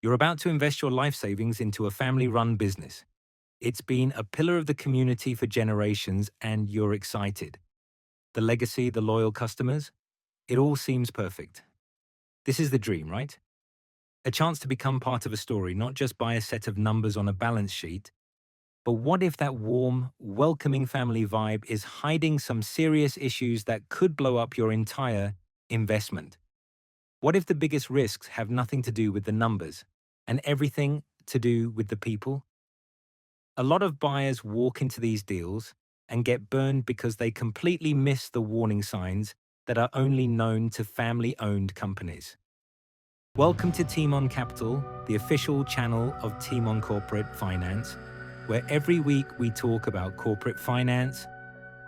You're about to invest your life savings into a family-run business. It's been a pillar of the community for generations, and you're excited. The legacy, the loyal customers, it all seems perfect. This is the dream, right? A chance to become part of a story, not just by a set of numbers on a balance sheet. But what if that warm, welcoming family vibe is hiding some serious issues that could blow up your entire investment? What if the biggest risks have nothing to do with the numbers and everything to do with the people? A lot of buyers walk into these deals and get burned because they completely miss the warning signs that are only known to family-owned companies. Welcome to teamOn Capital, the official channel of teamOn Corporate Finance, where every week we talk about corporate finance,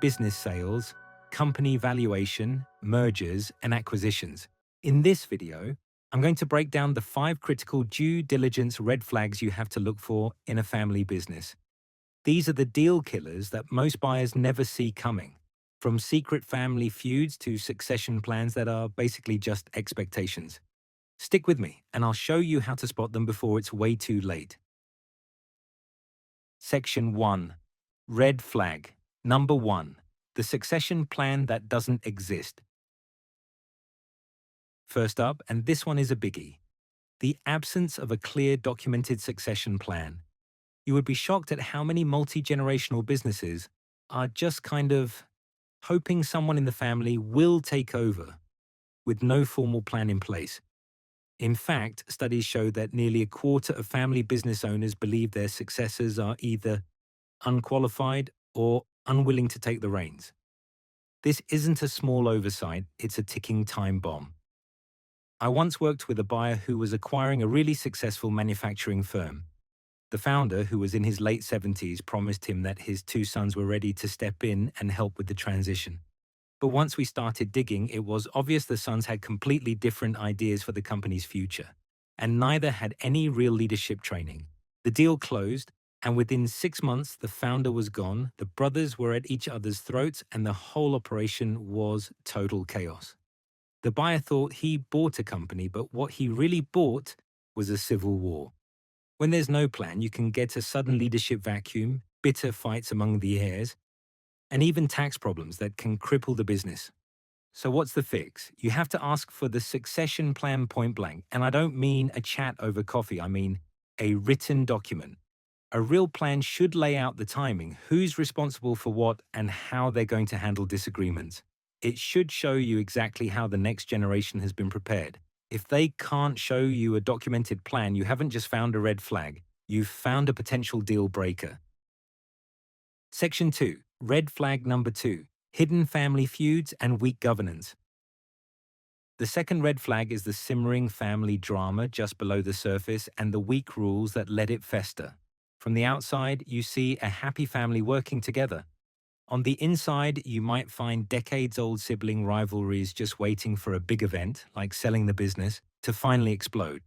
business sales, company valuation, mergers, and acquisitions. In this video, I'm going to break down the 5 critical due diligence red flags you have to look for in a family business. These are the deal killers that most buyers never see coming, from secret family feuds to succession plans that are basically just expectations. Stick with me, and I'll show you how to spot them before it's way too late. Section 1. Red flag. Number 1. The succession plan that doesn't exist. First up, and this one is a biggie, the absence of a clear documented succession plan. You would be shocked at how many multi-generational businesses are just kind of hoping someone in the family will take over with no formal plan in place. In fact, studies show that nearly a quarter of family business owners believe their successors are either unqualified or unwilling to take the reins. This isn't a small oversight, it's a ticking time bomb. I once worked with a buyer who was acquiring a really successful manufacturing firm. The founder, who was in his late 70s, promised him that his 2 sons were ready to step in and help with the transition. But once we started digging, it was obvious the sons had completely different ideas for the company's future, and neither had any real leadership training. The deal closed, and within 6 months, the founder was gone, the brothers were at each other's throats, and the whole operation was total chaos. The buyer thought he bought a company, but what he really bought was a civil war. When there's no plan, you can get a sudden leadership vacuum, bitter fights among the heirs, and even tax problems that can cripple the business. So what's the fix? You have to ask for the succession plan point blank, and I don't mean a chat over coffee, I mean a written document. A real plan should lay out the timing, who's responsible for what, and how they're going to handle disagreements. It should show you exactly how the next generation has been prepared. If they can't show you a documented plan, you haven't just found a red flag, you've found a potential deal breaker. Section 2. Red flag number 2. Hidden family feuds and weak governance. The second red flag is the simmering family drama just below the surface and the weak rules that let it fester. From the outside, you see a happy family working together. On the inside, you might find decades-old sibling rivalries just waiting for a big event, like selling the business, to finally explode.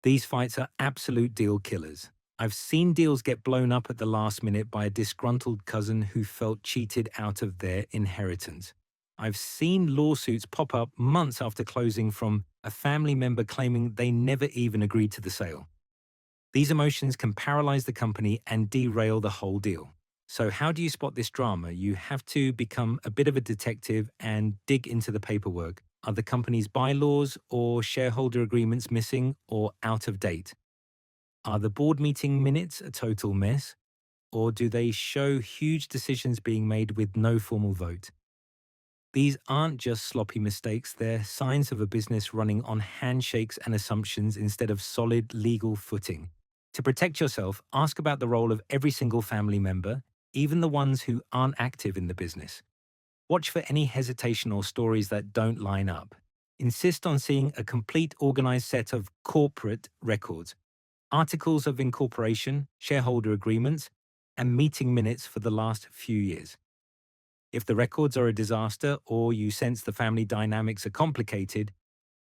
These fights are absolute deal killers. I've seen deals get blown up at the last minute by a disgruntled cousin who felt cheated out of their inheritance. I've seen lawsuits pop up months after closing from a family member claiming they never even agreed to the sale. These emotions can paralyze the company and derail the whole deal. So how do you spot this drama? You have to become a bit of a detective and dig into the paperwork. Are the company's bylaws or shareholder agreements missing or out of date? Are the board meeting minutes a total mess? Or do they show huge decisions being made with no formal vote? These aren't just sloppy mistakes, they're signs of a business running on handshakes and assumptions instead of solid legal footing. To protect yourself, ask about the role of every single family member, even the ones who aren't active in the business. Watch for any hesitation or stories that don't line up. Insist on seeing a complete organized set of corporate records, articles of incorporation, shareholder agreements, and meeting minutes for the last few years. If the records are a disaster or you sense the family dynamics are complicated,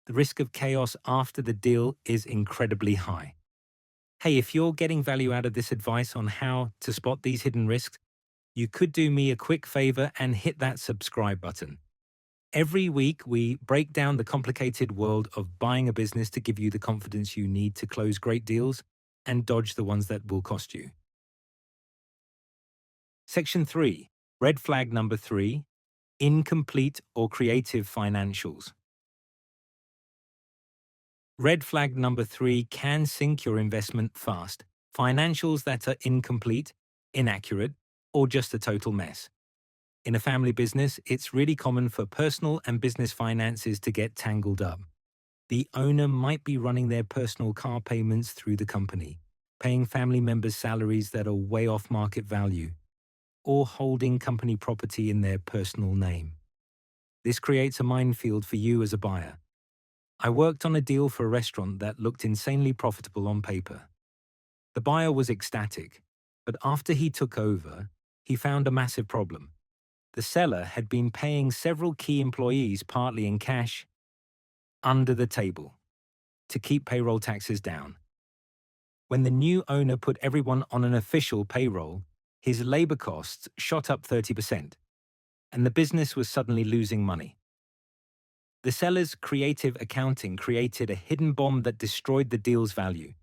the risk of chaos after the deal is incredibly high. Hey, if you're getting value out of this advice on how to spot these hidden risks, you could do me a quick favor and hit that subscribe button. Every week, we break down the complicated world of buying a business to give you the confidence you need to close great deals and dodge the ones that will cost you. Section 3, red flag number 3, incomplete or creative financials. Red flag number 3 can sink your investment fast. Financials that are incomplete, inaccurate, or just a total mess. In a family business, it's really common for personal and business finances to get tangled up. The owner might be running their personal car payments through the company, paying family members' salaries that are way off market value, or holding company property in their personal name. This creates a minefield for you as a buyer. I worked on a deal for a restaurant that looked insanely profitable on paper. The buyer was ecstatic, but after he took over, he found a massive problem. The seller had been paying several key employees partly in cash, under the table, to keep payroll taxes down. When the new owner put everyone on an official payroll, his labor costs shot up 30%, and the business was suddenly losing money. The seller's creative accounting created a hidden bomb that destroyed the deal's value.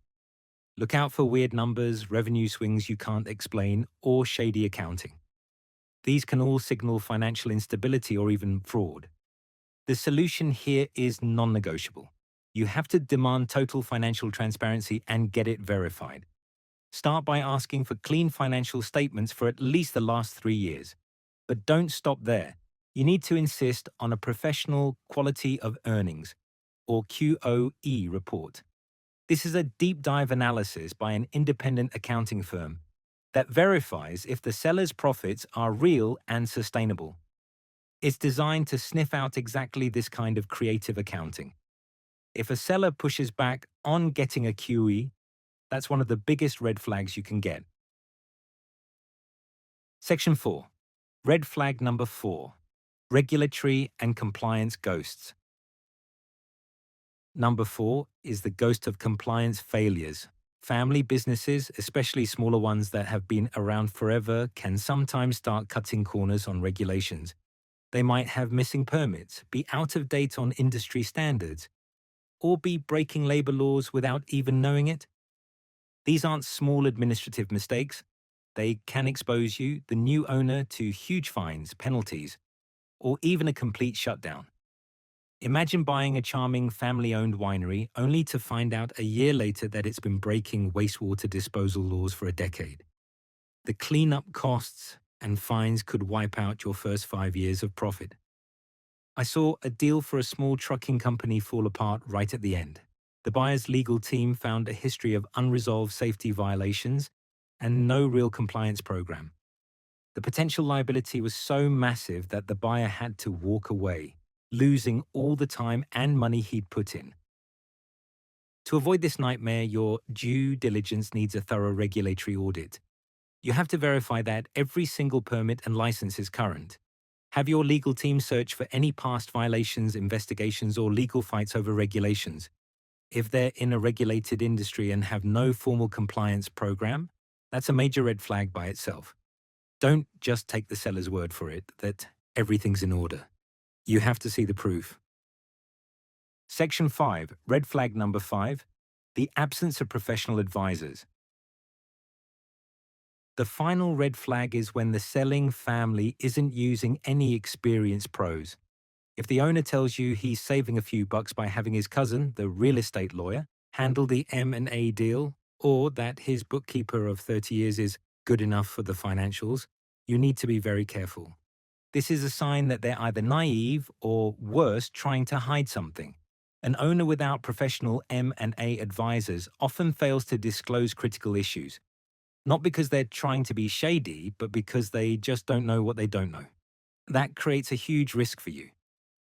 Look out for weird numbers, revenue swings you can't explain, or shady accounting. These can all signal financial instability or even fraud. The solution here is non-negotiable. You have to demand total financial transparency and get it verified. Start by asking for clean financial statements for at least the last 3 years. But don't stop there. You need to insist on a professional quality of earnings, or QOE report. This is a deep dive analysis by an independent accounting firm that verifies if the seller's profits are real and sustainable. It's designed to sniff out exactly this kind of creative accounting. If a seller pushes back on getting a QE, that's one of the biggest red flags you can get. Section 4. Red flag number 4. Regulatory and compliance ghosts. Number 4 is the ghost of compliance failures. Family businesses, especially smaller ones that have been around forever, can sometimes start cutting corners on regulations. They might have missing permits, be out of date on industry standards, or be breaking labor laws without even knowing it. These aren't small administrative mistakes. They can expose you, the new owner, to huge fines, penalties, or even a complete shutdown. Imagine buying a charming family-owned winery only to find out a year later that it's been breaking wastewater disposal laws for a decade. The cleanup costs and fines could wipe out your first 5 years of profit. I saw a deal for a small trucking company fall apart right at the end. The buyer's legal team found a history of unresolved safety violations and no real compliance program. The potential liability was so massive that the buyer had to walk away, losing all the time and money he'd put in. To avoid this nightmare, your due diligence needs a thorough regulatory audit. You have to verify that every single permit and license is current. Have your legal team search for any past violations, investigations, or legal fights over regulations. If they're in a regulated industry and have no formal compliance program, that's a major red flag by itself. Don't just take the seller's word for it that everything's in order. You have to see the proof. Section 5, red flag number 5, the absence of professional advisors. The final red flag is when the selling family isn't using any experienced pros. If the owner tells you he's saving a few bucks by having his cousin, the real estate lawyer, handle the M&A deal, or that his bookkeeper of 30 years is good enough for the financials, you need to be very careful. This is a sign that they're either naive or, worse, trying to hide something. An owner without professional M&A advisors often fails to disclose critical issues, not because they're trying to be shady, but because they just don't know what they don't know. That creates a huge risk for you,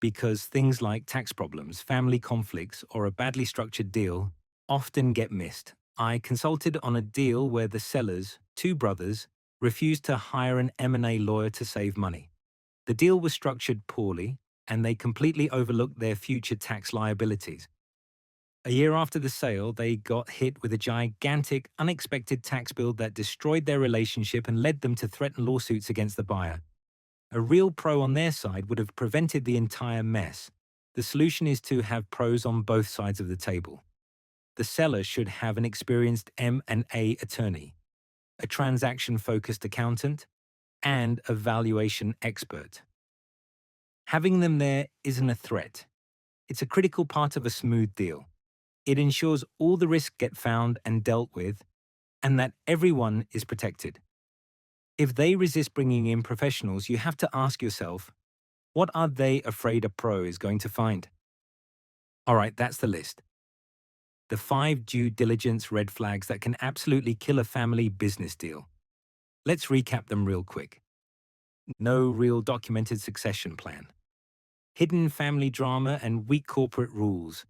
because things like tax problems, family conflicts, or a badly structured deal often get missed. I consulted on a deal where the sellers, two brothers, refused to hire an M&A lawyer to save money. The deal was structured poorly, and they completely overlooked their future tax liabilities. A year after the sale, they got hit with a gigantic, unexpected tax bill that destroyed their relationship and led them to threaten lawsuits against the buyer. A real pro on their side would have prevented the entire mess. The solution is to have pros on both sides of the table. The seller should have an experienced M&A attorney, a transaction-focused accountant, and a valuation expert. Having them there isn't a threat. It's a critical part of a smooth deal. It ensures all the risks get found and dealt with, and that everyone is protected. If they resist bringing in professionals, you have to ask yourself, what are they afraid a pro is going to find? All right, that's the list. The 5 due diligence red flags that can absolutely kill a family business deal. Let's recap them real quick. No real documented succession plan. Hidden family drama and weak corporate rules.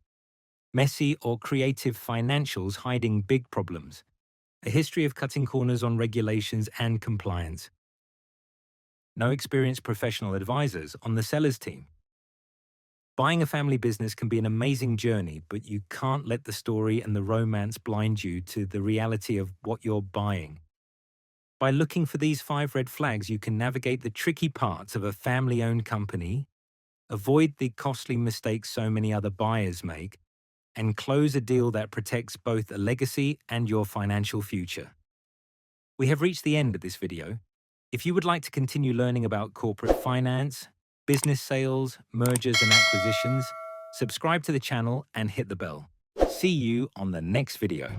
Messy or creative financials hiding big problems. A history of cutting corners on regulations and compliance. No experienced professional advisors on the seller's team. Buying a family business can be an amazing journey, but you can't let the story and the romance blind you to the reality of what you're buying. By looking for these 5 red flags, you can navigate the tricky parts of a family-owned company, avoid the costly mistakes so many other buyers make, and close a deal that protects both a legacy and your financial future. We have reached the end of this video. If you would like to continue learning about corporate finance, business sales, mergers and acquisitions, subscribe to the channel and hit the bell. See you on the next video.